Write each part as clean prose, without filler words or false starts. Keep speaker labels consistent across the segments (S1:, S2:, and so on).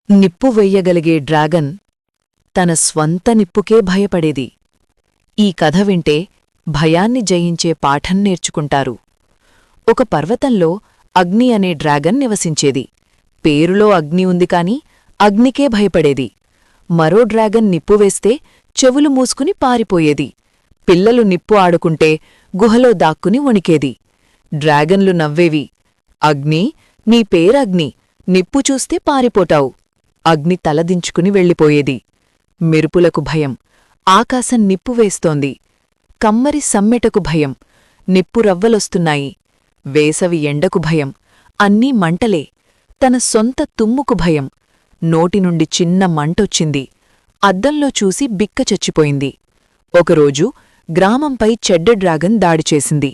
S1: నిప్పు వెయ్యగలిగే డ్రాగన్ తన స్వంత నిప్పుకే భయపడేది. ఈ కథ వింటే భయాన్ని జయించే పాఠం నేర్చుకుంటారు. ఒక పర్వతంలో అగ్ని అనే డ్రాగన్ నివసించేది. పేరులో అగ్ని ఉంది కాని అగ్నికే భయపడేది. మరో డ్రాగన్ నిప్పు వేస్తే చెవులు మూసుకుని పారిపోయేది. పిల్లలు నిప్పు ఆడుకుంటే గుహలో దాక్కుని వణికేది. డ్రాగన్లు నవ్వేవి. అగ్ని, నీ పేరగ్ని, నిప్పు చూస్తే పారిపోతావు. అగ్ని తలదించుకుని వెళ్ళిపోయేది. మెరుపులకు భయం, ఆకాశం నిప్పు వేస్తోంది. కమ్మరి సమ్మెటకు భయం, నిప్పు రవ్వలొస్తున్నాయి. వేసవి ఎండకు భయం, అన్నీ మంటలే. తన సొంత తుమ్ముకు భయం, నోటినుండి చిన్న మంటొచ్చింది. అద్దంలో చూసి బిక్క చచ్చిపోయింది. ఒకరోజు గ్రామంపై చెడ్డ డ్రాగన్ దాడిచేసింది.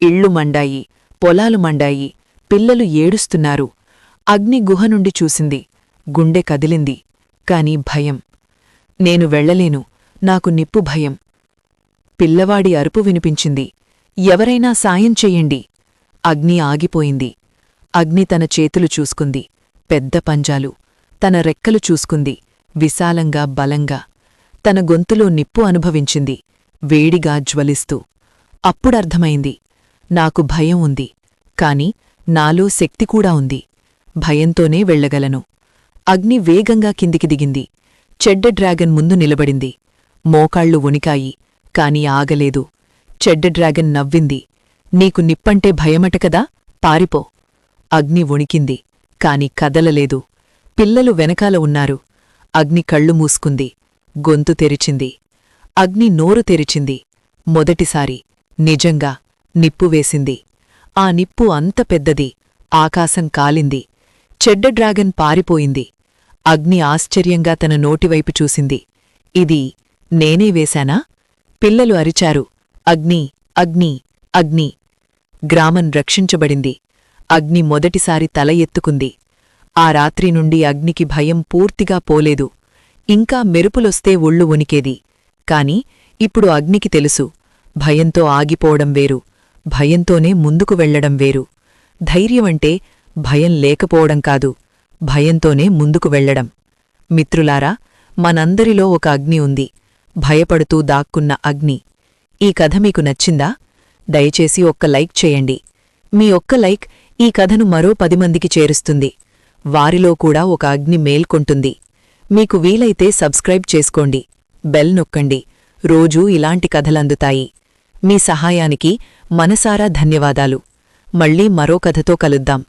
S1: ఇళ్ళు మండాయి, పొలాలు మండాయి, పిల్లలు ఏడుస్తున్నారు. అగ్ని గుహ నుండి చూసింది. గుండె కదిలింది. కాని భయం. నేను వెళ్లలేను, నాకు నిప్పు భయం. పిల్లవాడి అరుపు వినిపించింది. ఎవరైనా సాయం చెయ్యండి. అగ్ని ఆగిపోయింది. అగ్ని తన చేతులు చూసుకుంది. పెద్ద పంజాలు. తన రెక్కలు చూసుకుంది. విశాలంగా, బలంగా. తన గొంతులో నిప్పు అనుభవించింది, వేడిగా జ్వలిస్తూ. అప్పుడర్థమైంది, నాకు భయం ఉంది, కాని నాలో శక్తికూడా ఉంది. భయంతోనే వెళ్లగలను. అగ్ని వేగంగా కిందికి దిగింది. చెడ్డ డ్రాగన్ ముందు నిలబడింది. మోకాళ్ళు వణికాయి, కాని ఆగలేదు. చెడ్డ డ్రాగన్ నవ్వింది. నీకు నిప్పంటే భయమటకదా, పారిపో. అగ్ని వణికింది, కాని కదలలేదు. పిల్లలు వెనకాల ఉన్నారు. అగ్ని కళ్ళు మూసుకుంది. గొంతు తెరిచింది. అగ్ని నోరు తెరిచింది. మొదటిసారి నిజంగా నిప్పు వేసింది. ఆ నిప్పు అంత పెద్దది. ఆకాశం కాలింది. చెడ్డ డ్రాగన్ పారిపోయింది. అగ్ని ఆశ్చర్యంగా తన నోటివైపు చూసింది. ఇది నేనే వేశానా? పిల్లలు అరిచారు, అగ్ని, అగ్ని, అగ్ని. గ్రామం రక్షించబడింది. అగ్ని మొదటిసారి తల ఎత్తుకుంది. ఆ రాత్రి నుండి అగ్నికి భయం పూర్తిగా పోలేదు. ఇంకా మెరుపులొస్తే ఒళ్ళు వణికేది. కాని ఇప్పుడు అగ్నికి తెలుసు, భయంతో ఆగిపోవడం వేరు, భయంతోనే ముందుకు వెళ్లడం వేరు. ధైర్యమంటే భయం లేకపోవడం కాదు, భయంతోనే ముందుకు వెళ్లడం. మిత్రులారా, మనందరిలో ఒక అగ్ని ఉంది, భయపడుతూ దాక్కున్న అగ్ని. ఈ కథ మీకు నచ్చిందా? దయచేసి ఒక్క లైక్ చేయండి. మీ ఒక్క లైక్ ఈ కథను మరో 10 మందికి చేరుస్తుంది. వారిలో కూడా ఒక అగ్ని మేల్కొంటుంది. మీకు వీలైతే సబ్స్క్రైబ్ చేసుకోండి, బెల్ నొక్కండి. రోజూ ఇలాంటి కథలందుతాయి. మీ సహాయానికి మనసారా ధన్యవాదాలు. మళ్ళీ మరో కథతో కలుద్దాం.